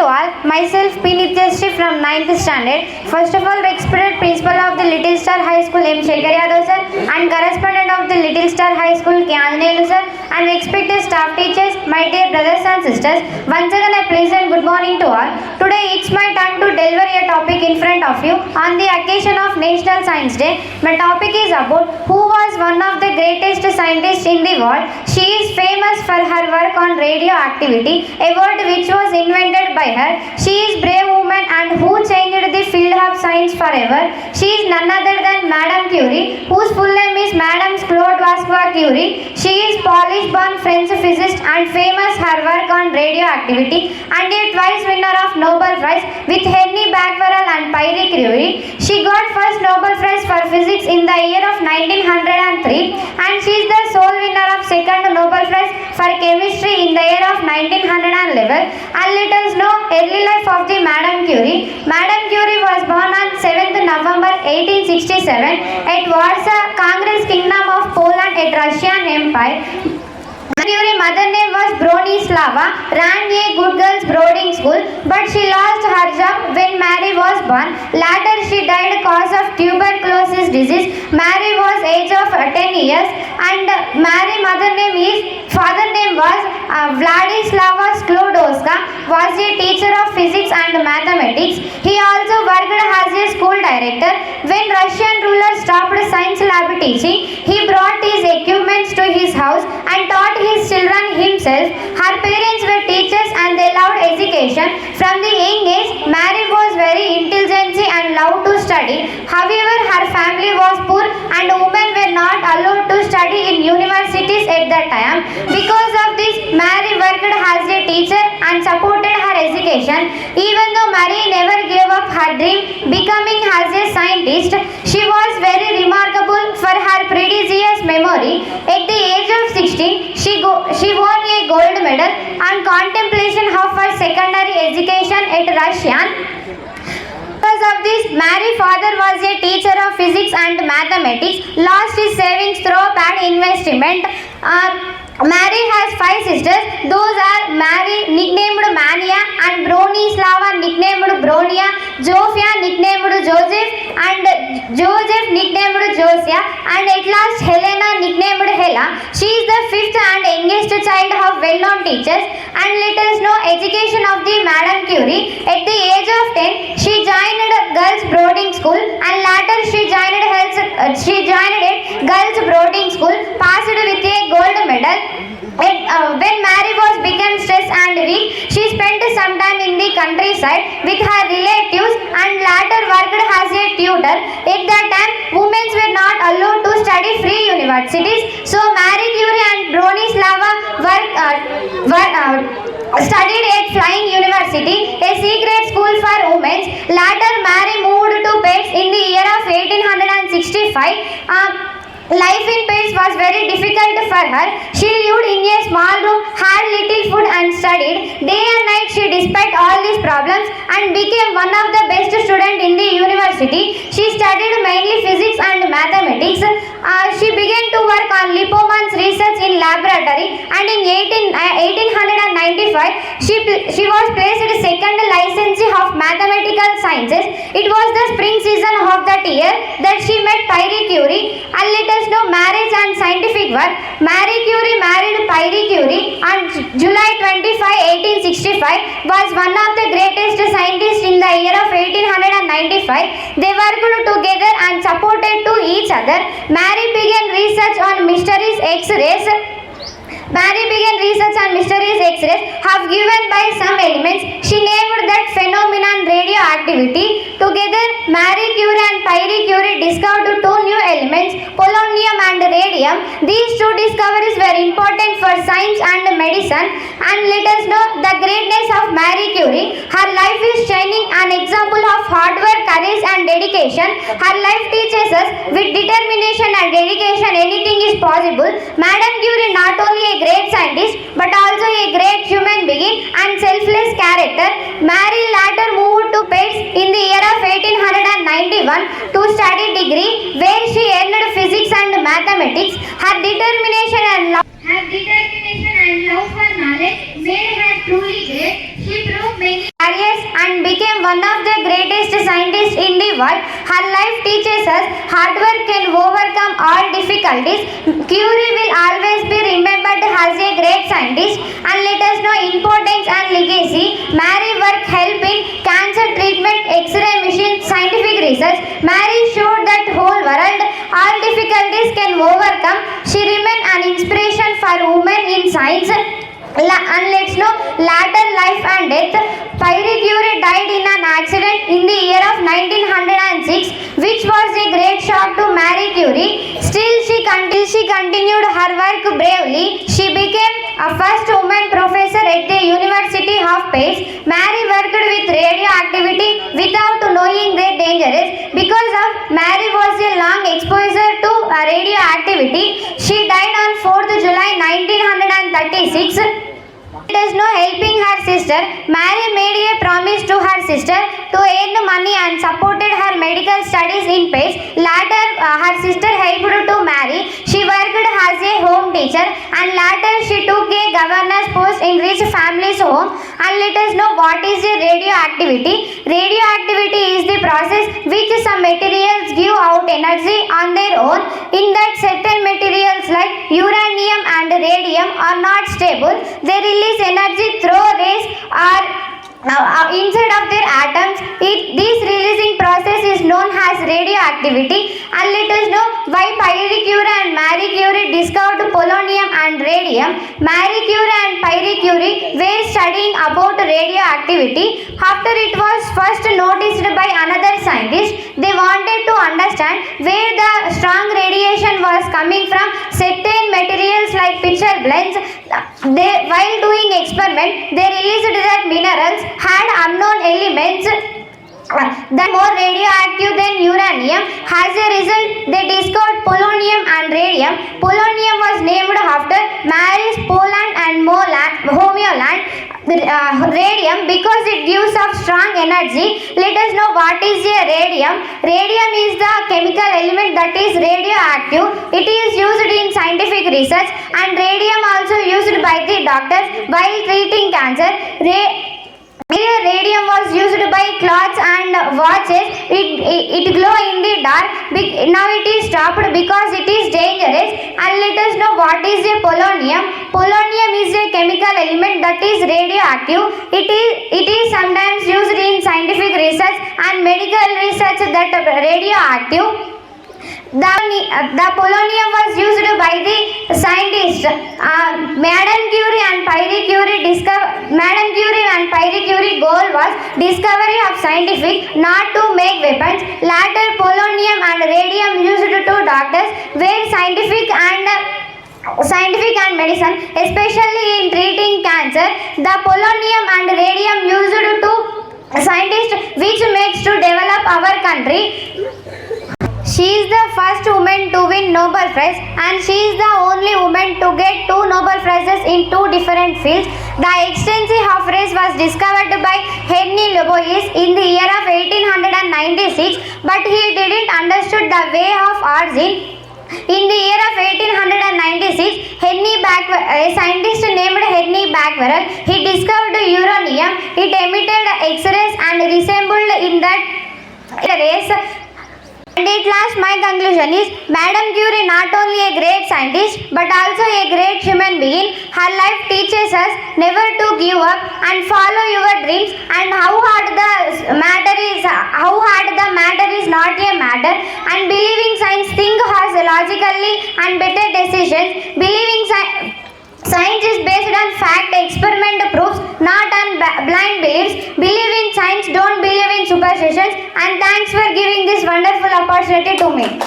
to all. Myself P. Nithyasri from 9th standard. First of all, respected principal of the Little Star High School M. Shekhar Yadav sir and correspondent of the Little Star High School K. Anjaneyulu sir and respected staff teachers, my dear brothers and sisters. Once again a pleasant good morning to all. Today it's my turn to deliver a topic in front of you on the occasion of National Science Day. My topic is about who was one of the greatest scientists in the world. She is famous for her work on radioactivity, a word which was invented by her. She is brave woman and who changed the field of science forever. She is none other than Madame Curie, whose full name is Madame Claude Curie. She is Polish-born French physicist and famous her work on radioactivity and a twice winner of Nobel Prize with Henry Becquerel and Marie Curie. She got first Nobel Prize for physics in the year of 1903 and she is the sole winner of second Nobel Prize for chemistry in the year of 1911. And let us know early life of the Madame Curie. Madame Curie was born on 7th November 1867 at Warsaw, Congress Kingdom of Poland at Russian Empire. Curie mother name was Bronislava, ran a good girls boarding school, but she lost her job when Mary was born. Later she died cause of tuberculosis disease. Mary was age of 10 years and Mary father name was Vladislava Sklodowska, was a teacher of physics and mathematics. He also worked as a school director. When Russian rulers stopped science lab teaching, he brought his equipments to his house and taught his children himself. Her parents were teachers and they loved education. From the young age, Mary was very intelligent and loved to study. However, her family was poor and women were not allowed to study in universities at that time. Because of this, Mary worked as a teacher and supported her education. Even though Mary never gave up her dream becoming as a scientist, she was very remarkable for her prodigious memory. At the age of 16, she won a gold medal on contemplation of her secondary education at Russian. Because of this, Mary's father was a teacher of physics and mathematics, lost his savings through bad investment. Mary has 5 sisters. Those are Mary, nicknamed Mania, and Bronislava, nicknamed Bronia, Zofia, nicknamed Joseph, and Joseph, nicknamed Josia, and at last Helena, nicknamed Hela. She is the 5th and youngest child of well-known teachers. And let us know education of the Madame Curie. At the age of 10, she joined girls boarding school, and later she joined a girls boarding school, passed with a gold medal. When Mary was become stressed and weak, she spent some time in the countryside with her relatives and later worked as a tutor. At that time, women were not allowed to study free universities. So Marie Curie and Bronislava studied at Flying University, a secret school for women. Later, Mary moved to Paris in the year of 1865. Life in Paris was very difficult for her. She lived in a small room, had little food and studied day and night. She despite all these problems and became one of the best students in the university. She studied mainly physics and mathematics. She began to work on Lippmann's research in laboratory and in 1895 she was placed second licensee of mathematical sciences. It was the spring season of that year that she met Marie Curie. And let us know marriage and scientific work. Marie Curie married Marie Curie on July 25, 1865. Was one of the greatest scientists in the year of 1895. They worked together and supported to each other. Marie began research on mysteries X-rays. Have given by some elements. She named that phenomenon radioactivity. Together, Marie Curie and Marie Curie discovered 2 new elements, polonium and radium. These 2 discoveries were important for science and medicine. And let us know the greatness of Marie Curie. Her life is shining, an example of hard work, courage and dedication. Her life teaches us with determination and dedication anything is possible. Madame Curie not only a great scientist but also a great human being and selfless character. Mary later moved to Paris in the year of 1891 to study degree where she earned physics and mathematics. Her determination and love for knowledge made her truly great. She proved many careers and became one of the greatest scientists in the world. Her life teaches us hard work can overcome all difficulties. Curie will always be remembered as a great scientist, and let us know importance and legacy. Marie work help in cancer treatment, X-ray machine, scientific research. Marie showed that whole world all difficulties can overcome. She remained an inspiration for women in science. And let's know later life and death. Marie Curie died in an accident in the year of 1906, which was a great shock to Marie Curie. Still, she continued her work bravely. She became a first woman professor at the University of Paris. Marie worked with radioactivity without knowing their dangers. Because of Marie was a long exposure to radioactivity. She died on 4th July 1936. It is no helping her sister. Marie made a promise to her sister to earn money and supported her medical studies in Paris. Later, her sister helped to Marie. She worked as a home teacher, and later she took a governor's post in rich family's home. And let us know what is a radioactivity. Radioactivity is the process which some materials give out energy on their own. In that, certain materials like uranium and radium are not stable. They release energy through rays or inside of their atoms. This releasing process is known as radioactivity. And let us know why Marie Curie and Marie Curie discovered polonium and radium. Marie Curie and Marie Curie were studying about radioactivity. After it was first noticed by another scientist, they wanted to understand where the strong radiation was coming from. Certain materials like picture blends. While doing experiment, they realized that minerals had unknown elements that more radioactive than uranium. As a result, they discovered polonium and radium. Polonium was named after Marie's Poland and homeland. Radium because it gives off strong energy. Let us know what is a radium. Radium is the chemical element that is radioactive. It is used in scientific research, and radium also used by the doctors while treating cancer. Radium was used by clocks and watches. It glow in the dark. Now it is stopped because it is dangerous. And let us know what is a polonium. Polonium is a chemical element that is radioactive. It is sometimes used in scientific research and medical research that radioactive. The polonium was used by the scientists. Madame Curie and Marie Curie goal was discovery of scientific, not to make weapons. Later, polonium and radium used to doctors were scientific and medicine, especially in treating cancer. The polonium and radium used to scientists, which makes to develop our country. She is the first woman to win Nobel Prize, and she is the only woman to get 2 Nobel Prizes in 2 different fields. The extensive half race was discovered by Henry Lebois in the year of 1896, but he didn't understood the way of origin. In the year of 1896, a scientist named Henry Becquerel, he discovered uranium. It emitted X-rays and resembled in that rays. And at last, my conclusion is, Madame Curie not only a great scientist but also a great human being. Her life teaches us never to give up and follow your dreams, and how hard the matter is not a matter. And believing science, think has logically and better decisions. Believing science is based on fact, experiment proofs, not on blind beliefs. Believe in science, don't believe in superstitions. And thanks for giving this wonderful opportunity to me.